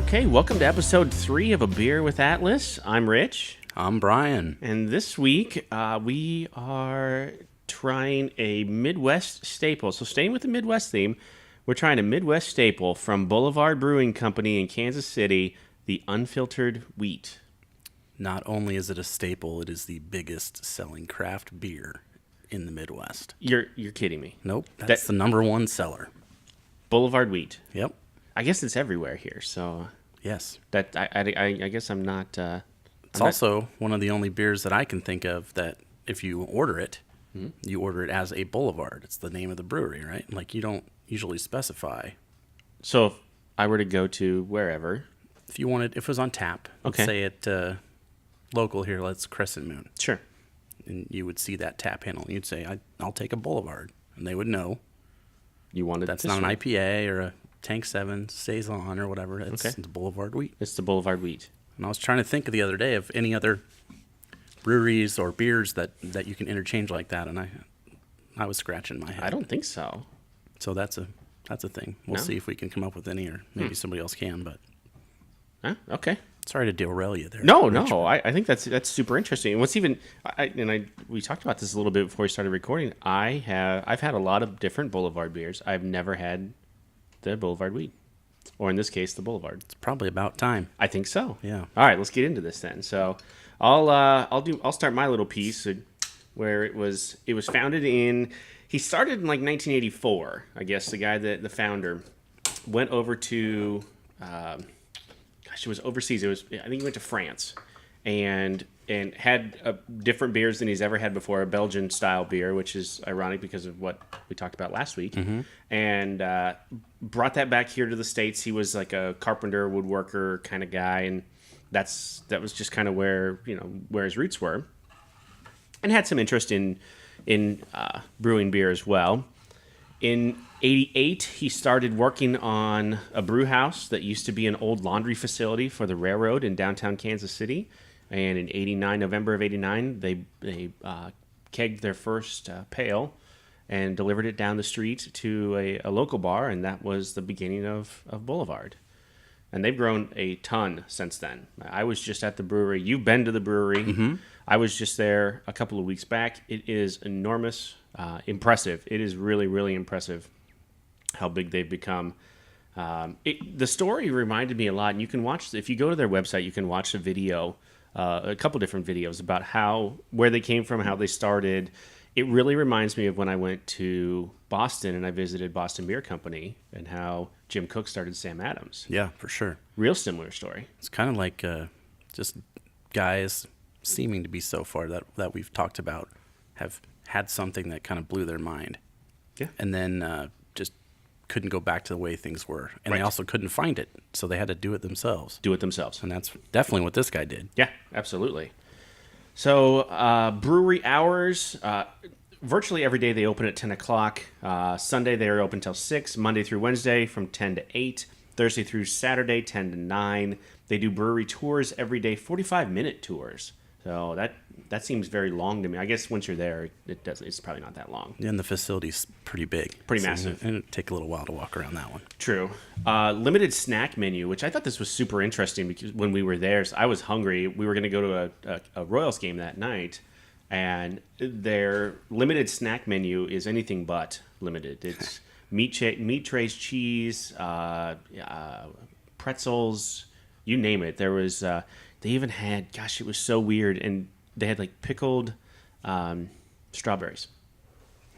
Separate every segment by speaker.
Speaker 1: Okay, welcome to episode 3 of A Beer with Atlas. I'm Rich.
Speaker 2: I'm Brian.
Speaker 1: And this week, we are trying a Midwest staple. So staying with the Midwest theme, we're trying a Midwest staple from Boulevard Brewing Company in Kansas City, the Unfiltered Wheat.
Speaker 2: Not only is it a staple, it is the biggest selling craft beer in the Midwest.
Speaker 1: You're kidding me.
Speaker 2: Nope, that's the number one seller.
Speaker 1: Boulevard Wheat.
Speaker 2: Yep.
Speaker 1: I guess it's everywhere here, so...
Speaker 2: Yes.
Speaker 1: That I guess I'm not...
Speaker 2: It's also one of the only beers that I can think of that if you order it, you order it as a Boulevard. It's the name of the brewery, right? Like, you don't usually specify.
Speaker 1: So if I were to go to wherever...
Speaker 2: If you wanted, if it was on tap, let's say at local here, let's Crescent Moon.
Speaker 1: Sure.
Speaker 2: And you would see that tap handle. And you'd say, I'll take a Boulevard. And they would know.
Speaker 1: You wanted
Speaker 2: That's not an IPA or a Tank 7 Saison or whatever. It's the Boulevard Wheat.
Speaker 1: It's the Boulevard Wheat.
Speaker 2: And I was trying to think of the other day of any other breweries or beers that you can interchange like that, and I was scratching my head.
Speaker 1: I don't think so.
Speaker 2: So that's a thing. We'll see if we can come up with any, or maybe somebody else can. But
Speaker 1: Okay.
Speaker 2: Sorry to derail you there.
Speaker 1: No. I think that's super interesting. And what's even we talked about this a little bit before we started recording. I've had a lot of different Boulevard beers. I've never had the Boulevard Wheat, or in this case, the Boulevard.
Speaker 2: It's probably about time.
Speaker 1: I think so.
Speaker 2: Yeah.
Speaker 1: All right, let's get into this then. So, I'll start my little piece where it was founded in. He started in like 1984. I guess the founder went over to. It was overseas. I think he went to France, and had different beers than he's ever had before. A Belgian style beer, which is ironic because of what we talked about last week, and brought that back here to the States. He was like a carpenter, woodworker kind of guy, and that was just kind of where his roots were, and had some interest in brewing beer as well. In 88, he started working on a brew house that used to be an old laundry facility for the railroad in downtown Kansas City. And in 89, November of 89, they kegged their first pail and delivered it down the street to a local bar, and that was the beginning of Boulevard. And they've grown a ton since then. I was just at the brewery. You've been to the brewery. Mm-hmm. I was just there a couple of weeks back. It is enormous, impressive. It is really, really impressive how big they've become. The story reminded me a lot, and you can watch, if you go to their website, you can watch a video, a couple different videos about where they came from, how they started. It really reminds me of when I went to Boston and I visited Boston Beer Company and how Jim Koch started Sam Adams.
Speaker 2: Yeah, for sure.
Speaker 1: Real similar story.
Speaker 2: It's kind of like just guys seeming to be so far that we've talked about have had something that kind of blew their mind.
Speaker 1: Yeah.
Speaker 2: And then just couldn't go back to the way things were. And They also couldn't find it, so they had to do it themselves. And that's definitely what this guy did.
Speaker 1: Yeah, absolutely. So brewery hours, virtually every day they open at 10 o'clock. Sunday they are open till 6, Monday through Wednesday from 10 to 8, Thursday through Saturday 10 to 9. They do brewery tours every day, 45-minute tours. So that seems very long to me. I guess once you're there, it's probably not that long.
Speaker 2: Yeah, and the facility's pretty big.
Speaker 1: Pretty massive.
Speaker 2: And it'd take a little while to walk around that one.
Speaker 1: True. Limited snack menu, which I thought this was super interesting because when we were there, so I was hungry. We were going to go to a Royals game that night, and their limited snack menu is anything but limited. It's meat trays, cheese, pretzels, you name it. There was... They even had, gosh, it was so weird, and they had like pickled strawberries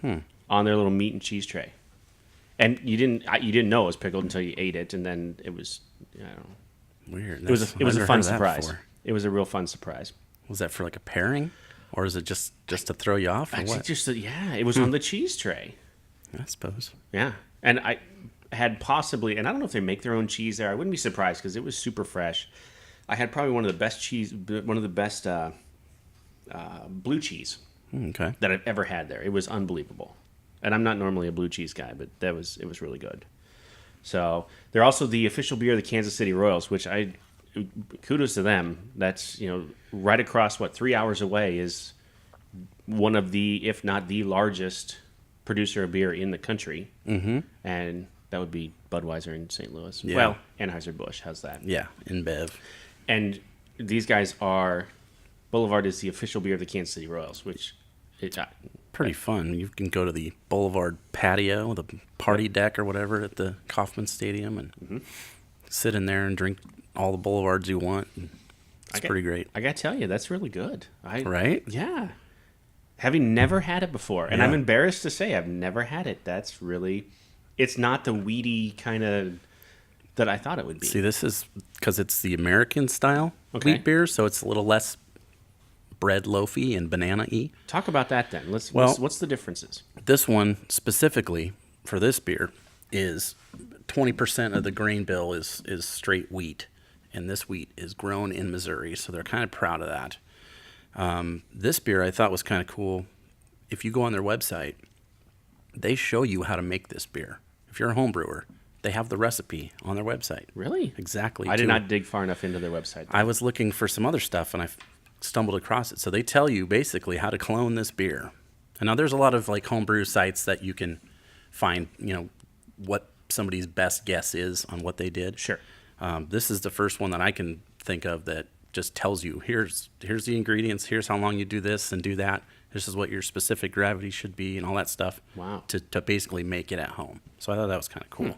Speaker 1: on their little meat and cheese tray, and you didn't know it was pickled until you ate it, and then it was, I don't know,
Speaker 2: weird.
Speaker 1: It was a fun surprise. It was a real fun surprise.
Speaker 2: Was that for like a pairing, or is it just to throw you off? Or
Speaker 1: Actually,
Speaker 2: what?
Speaker 1: It was on the cheese tray.
Speaker 2: I suppose.
Speaker 1: Yeah, and I had possibly, and I don't know if they make their own cheese there. I wouldn't be surprised because it was super fresh. I had probably one of the best blue cheese that I've ever had there. It was unbelievable, and I'm not normally a blue cheese guy, but it was really good. So they're also the official beer of the Kansas City Royals, which kudos to them. That's right across 3 hours away is one of the, if not the largest producer of beer in the country, and That would be Budweiser in St. Louis.
Speaker 2: Yeah.
Speaker 1: Well, Anheuser-Busch. How's that?
Speaker 2: Yeah, InBev.
Speaker 1: And these guys are... Boulevard is the official beer of the Kansas City Royals, which...
Speaker 2: Pretty fun. You can go to the Boulevard patio, the party deck or whatever at the Kauffman Stadium and sit in there and drink all the Boulevards you want. It's pretty great.
Speaker 1: I got to tell you, that's really good.
Speaker 2: Right?
Speaker 1: Yeah. Having never had it before, and
Speaker 2: Yeah.
Speaker 1: I'm embarrassed to say I've never had it. That's really... It's not the weedy kind of that I thought it would be.
Speaker 2: See, this is because it's the American style
Speaker 1: Okay.
Speaker 2: wheat beer, so it's a little less bread loafy and banana-y.
Speaker 1: Talk about that then.
Speaker 2: Well-
Speaker 1: What's the differences?
Speaker 2: This one specifically for this beer is 20% of the grain bill is straight wheat, and this wheat is grown in Missouri, so they're kind of proud of that. This beer I thought was kind of cool. If you go on their website, they show you how to make this beer. If you're a home brewer, they have the recipe on their website.
Speaker 1: Really?
Speaker 2: Exactly.
Speaker 1: I did not dig far enough into their website.
Speaker 2: I was looking for some other stuff, and I stumbled across it. So they tell you basically how to clone this beer. And now there's a lot of like homebrew sites that you can find, what somebody's best guess is on what they did.
Speaker 1: Sure.
Speaker 2: This is the first one that I can think of that just tells you here's the ingredients, here's how long you do this and do that. This is what your specific gravity should be and all that stuff.
Speaker 1: Wow.
Speaker 2: To basically make it at home. So I thought that was kind of cool.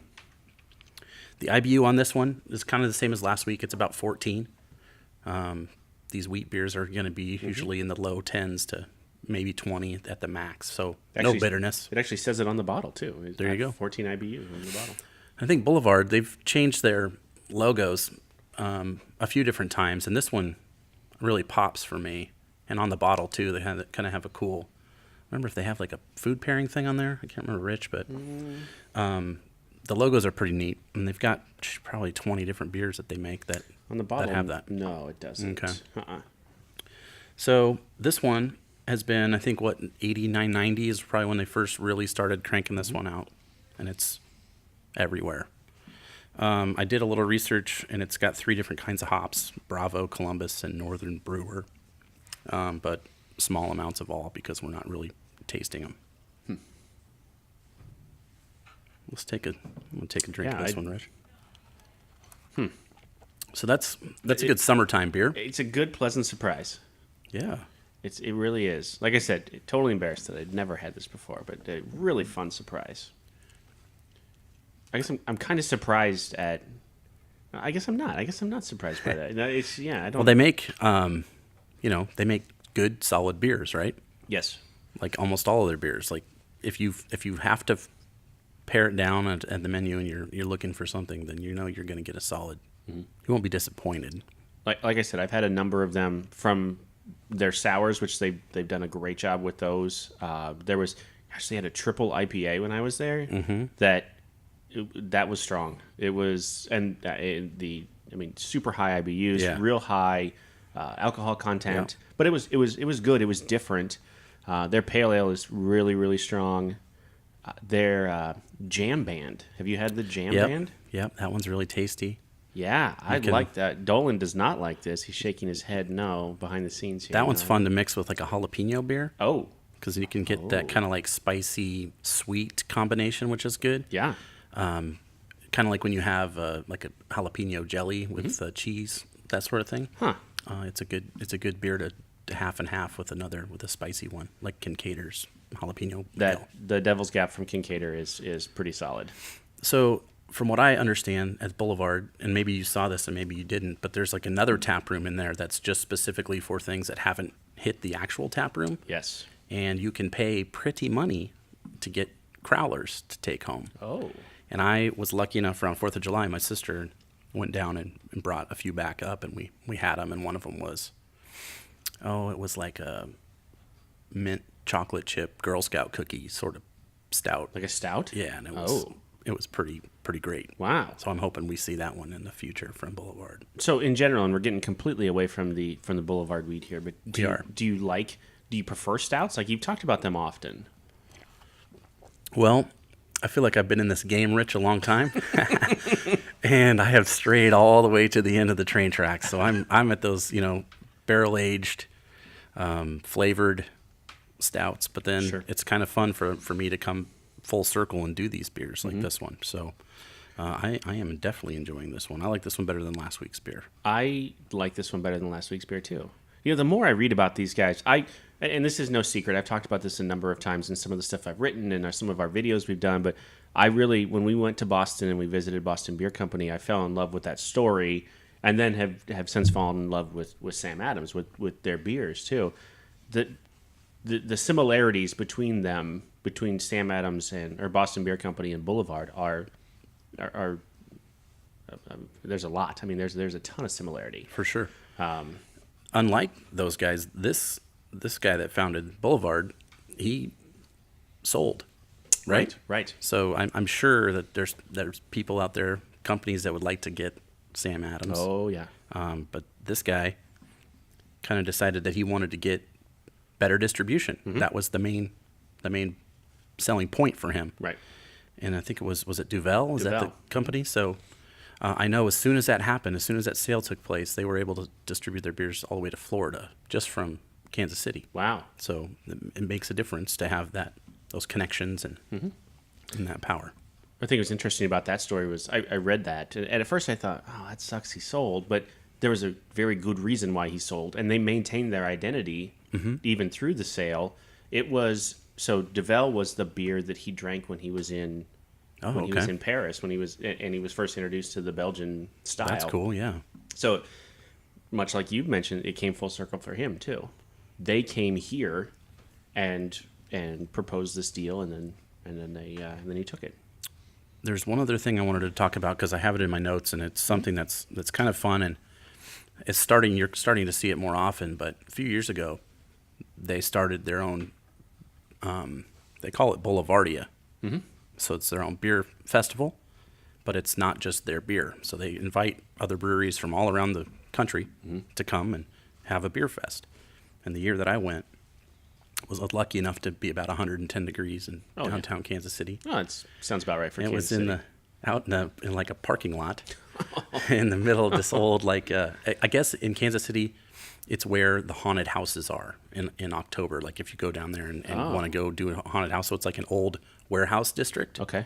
Speaker 2: The IBU on this one is kind of the same as last week. It's about 14. These wheat beers are going to be usually in the low 10s to maybe 20 at the max. So no bitterness.
Speaker 1: It actually says it on the bottle too.
Speaker 2: There you go.
Speaker 1: 14 IBU on the bottle.
Speaker 2: I think Boulevard, they've changed their logos a few different times, and this one really pops for me. And on the bottle too, they kind of have a cool. I remember if they have like a food pairing thing on there. I can't remember which, but the logos are pretty neat, and they've got probably 20 different beers that they make that
Speaker 1: On the bottle,
Speaker 2: that have that.
Speaker 1: No, it doesn't.
Speaker 2: Okay.
Speaker 1: Uh-uh.
Speaker 2: So this one has been, I think, 89.90 is probably when they first really started cranking this one out, and it's everywhere. I did a little research, and it's got 3 different kinds of hops: Bravo, Columbus, and Northern Brewer, but small amounts of all because we're not really tasting them. I'm gonna take a drink of this one, Rich. So that's a good summertime beer.
Speaker 1: It's a good, pleasant surprise.
Speaker 2: Yeah.
Speaker 1: It really is. Like I said, totally embarrassed that I'd never had this before, but a really fun surprise. I guess I'm kind of surprised at. I guess I'm not. I guess I'm not surprised by that. I don't.
Speaker 2: Well, they make, they make good, solid beers, right?
Speaker 1: Yes.
Speaker 2: Like almost all of their beers. Like if you have to pare it down at the menu and you're looking for something, then you're going to get a solid. You won't be disappointed.
Speaker 1: Like I said, I've had a number of them from their sours, which they've done a great job with those. They had a triple IPA when I was there. That was strong. It was, and super high IBUs, real high alcohol content.
Speaker 2: Yeah.
Speaker 1: But it was good. It was different. Their pale ale is really, really strong. Their jam band. Have you had the jam band?
Speaker 2: Yep, that one's really tasty.
Speaker 1: Yeah, I like that. Dolan does not like this. He's shaking his head no behind the scenes here.
Speaker 2: That one's fun to mix with like a jalapeno beer.
Speaker 1: Oh.
Speaker 2: Because you can get that kind of like spicy, sweet combination, which is good.
Speaker 1: Yeah.
Speaker 2: Kind of like when you have like a jalapeno jelly with cheese, that sort of thing.
Speaker 1: Huh.
Speaker 2: It's a good beer to half and half with a spicy one, like Kincaid's jalapeno.
Speaker 1: The Devil's Gap from Kincaid is pretty solid.
Speaker 2: So from what I understand at Boulevard, and maybe you saw this and maybe you didn't, but there's like another tap room in there that's just specifically for things that haven't hit the actual tap room.
Speaker 1: Yes.
Speaker 2: And you can pay pretty money to get crowlers to take home.
Speaker 1: Oh.
Speaker 2: And I was lucky enough around 4th of July, my sister went down and brought a few back up, and we had them, and one of them was, it was like a mint chocolate chip Girl Scout cookie sort of stout.
Speaker 1: Like a stout?
Speaker 2: Yeah, and it was pretty great.
Speaker 1: Wow.
Speaker 2: So I'm hoping we see that one in the future from Boulevard.
Speaker 1: So in general, and we're getting completely away from the Boulevard wheat here, but do you prefer stouts? Like, you've talked about them often.
Speaker 2: Well, I feel like I've been in this game, Rich, a long time, and I have strayed all the way to the end of the train tracks. So I'm at those, barrel aged, flavored stouts. But then it's kind of fun for me to come full circle and do these beers like this one. So I am definitely enjoying this one. I like this one better than last week's beer.
Speaker 1: I like this one better than last week's beer too. You know, the more I read about these guys, and this is no secret, I've talked about this a number of times in some of the stuff I've written and some of our videos we've done, but I really, when we went to Boston and we visited Boston Beer Company, I fell in love with that story, and then have since fallen in love with Sam Adams, with their beers too. The similarities between them, between Sam Adams or Boston Beer Company and Boulevard are there's a lot. I mean, there's a ton of similarity.
Speaker 2: For sure. Unlike those guys, this guy that founded Boulevard, he sold, right?
Speaker 1: Right.
Speaker 2: So I'm sure that there's people out there, companies that would like to get Sam Adams.
Speaker 1: Oh yeah.
Speaker 2: But this guy kind of decided that he wanted to get better distribution. That was the main selling point for him.
Speaker 1: Right.
Speaker 2: And I think it was it Duvel? Was that the
Speaker 1: Duvel.
Speaker 2: company? So I know as soon as that happened, as soon as that sale took place, they were able to distribute their beers all the way to Florida, just from Kansas City.
Speaker 1: Wow.
Speaker 2: So it makes a difference to have those connections and that power.
Speaker 1: I think what's interesting about that story was I read that, and at first I thought, oh, that sucks he sold, but there was a very good reason why he sold, and they maintained their identity even through the sale. It was, so Duvel was the beer that he drank when he was in he was in Paris, when he was first introduced to the Belgian style.
Speaker 2: That's cool, yeah.
Speaker 1: So much like you've mentioned, it came full circle for him too. They came here and proposed this deal, and then he took it.
Speaker 2: There's one other thing I wanted to talk about because I have it in my notes, and it's something that's kind of fun, and you're starting to see it more often. But a few years ago, they started their own. They call it Boulevardia. So it's their own beer festival, but it's not just their beer. So they invite other breweries from all around the country to come and have a beer fest. And the year that I went, was lucky enough to be about 110 degrees in downtown Kansas City.
Speaker 1: Oh, it sounds about right for Kansas
Speaker 2: City. It was out in like a parking lot in the middle of this old, like, I guess in Kansas City, it's where the haunted houses are in October. Like if you go down there and want to go do a haunted house. So it's like an old warehouse district.
Speaker 1: Okay.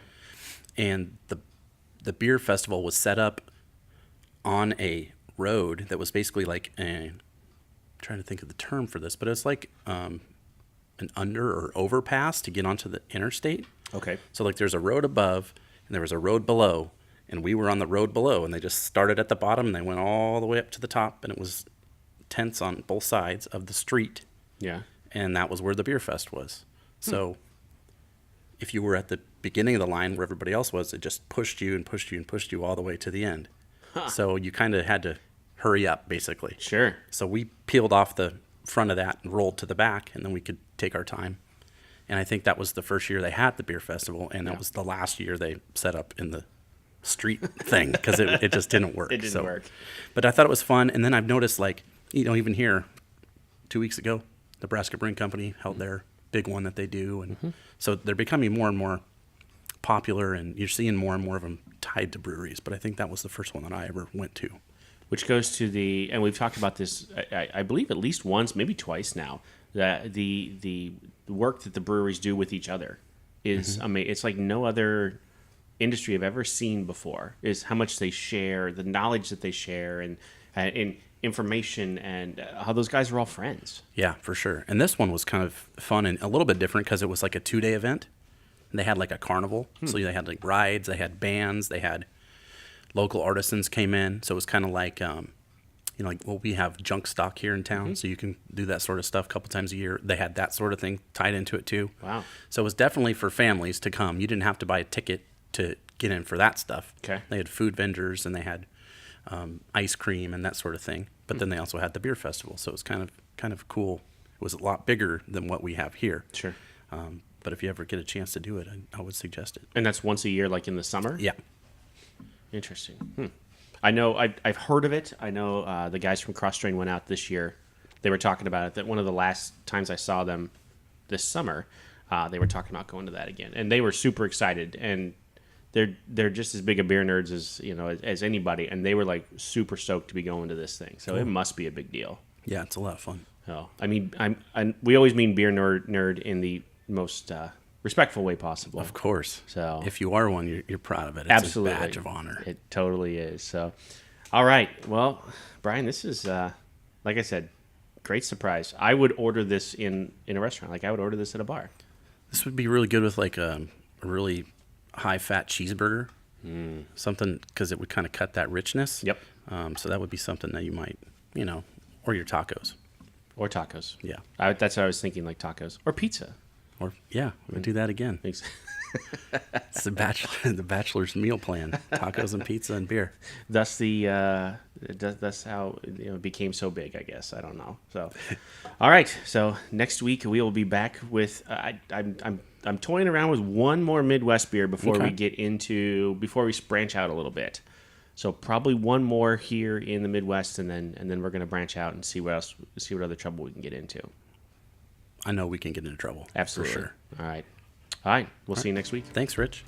Speaker 2: And the beer festival was set up on a road that was basically like I'm trying to think of the term for this, but it's like an under or overpass to get onto the interstate.
Speaker 1: Okay.
Speaker 2: So like there's a road above and there was a road below, and we were on the road below, and they just started at the bottom and they went all the way up to the top, and it was tents on both sides of the street.
Speaker 1: Yeah.
Speaker 2: And that was where the beer fest was. So if you were at the beginning of the line where everybody else was, it just pushed you and pushed you and pushed you all the way to the end. So you kind of had to hurry up, basically.
Speaker 1: Sure.
Speaker 2: So we peeled off the front of that and rolled to the back, and then we could take our time. And I think that was the first year they had the beer festival, and that was the last year they set up in the street thing, because it just didn't work.
Speaker 1: It didn't work.
Speaker 2: But I thought it was fun, and then I've noticed, like, even here, 2 weeks ago, Nebraska Brewing Company held their big one that they do, and so they're becoming more and more popular, and you're seeing more and more of them tied to breweries. But I think that was the first one that I ever went to.
Speaker 1: Which goes to and we've talked about this, I believe at least once, maybe twice now, that the work that the breweries do with each other is amazing. It's like no other industry I've ever seen before, is how much they share, the knowledge that they share, and information, and how those guys are all friends.
Speaker 2: Yeah, for sure. And this one was kind of fun and a little bit different because it was like a 2-day event. And they had like a carnival. So they had like rides, they had bands, they had local artisans came in. So it was kind of like, we have junk stock here in town, so you can do that sort of stuff a couple times a year. They had that sort of thing tied into it too.
Speaker 1: Wow.
Speaker 2: So it was definitely for families to come. You didn't have to buy a ticket to get in for that stuff.
Speaker 1: Okay.
Speaker 2: They had food vendors, and they had ice cream and that sort of thing. But then they also had the beer festival, so it was kind of cool. It was a lot bigger than what we have here.
Speaker 1: Sure.
Speaker 2: But if you ever get a chance to do it, I would suggest it.
Speaker 1: And that's once a year, like in the summer?
Speaker 2: Yeah.
Speaker 1: Interesting. I know, I've heard of it. I know the guys from Cross Train went out this year. They were talking about it, that one of the last times I saw them this summer, they were talking about going to that again. And they were super excited. And they're just as big a beer nerds as anybody. And they were like super stoked to be going to this thing. So It must be a big deal.
Speaker 2: Yeah, it's a lot of fun.
Speaker 1: Oh, I mean, we always mean beer nerd in the most respectful way possible.
Speaker 2: Of course.
Speaker 1: So
Speaker 2: if you are one, you're proud of it. It's
Speaker 1: absolutely
Speaker 2: a badge of honor.
Speaker 1: It totally is. So, all right. Well, Brian, this is like I said, great surprise. I would order this in a restaurant. Like I would order this at a bar.
Speaker 2: This would be really good with like a really high-fat cheeseburger. Something, because it would kind of cut that richness.
Speaker 1: Yep.
Speaker 2: So that would be something that you might, or your tacos.
Speaker 1: Or tacos.
Speaker 2: Yeah.
Speaker 1: That's what I was thinking, like tacos. Or pizza.
Speaker 2: Or, yeah, we would do that again.
Speaker 1: Thanks.
Speaker 2: It's the bachelor's meal plan: tacos and pizza and beer.
Speaker 1: Thus that's how it became so big. I guess I don't know. So, all right. So next week we will be back with. I'm toying around with one more Midwest beer before we branch out a little bit. So probably one more here in the Midwest, and then we're gonna branch out and see what other trouble we can get into.
Speaker 2: I know we can get into trouble.
Speaker 1: Absolutely.
Speaker 2: For sure.
Speaker 1: All right. We'll see you next week.
Speaker 2: Thanks, Rich.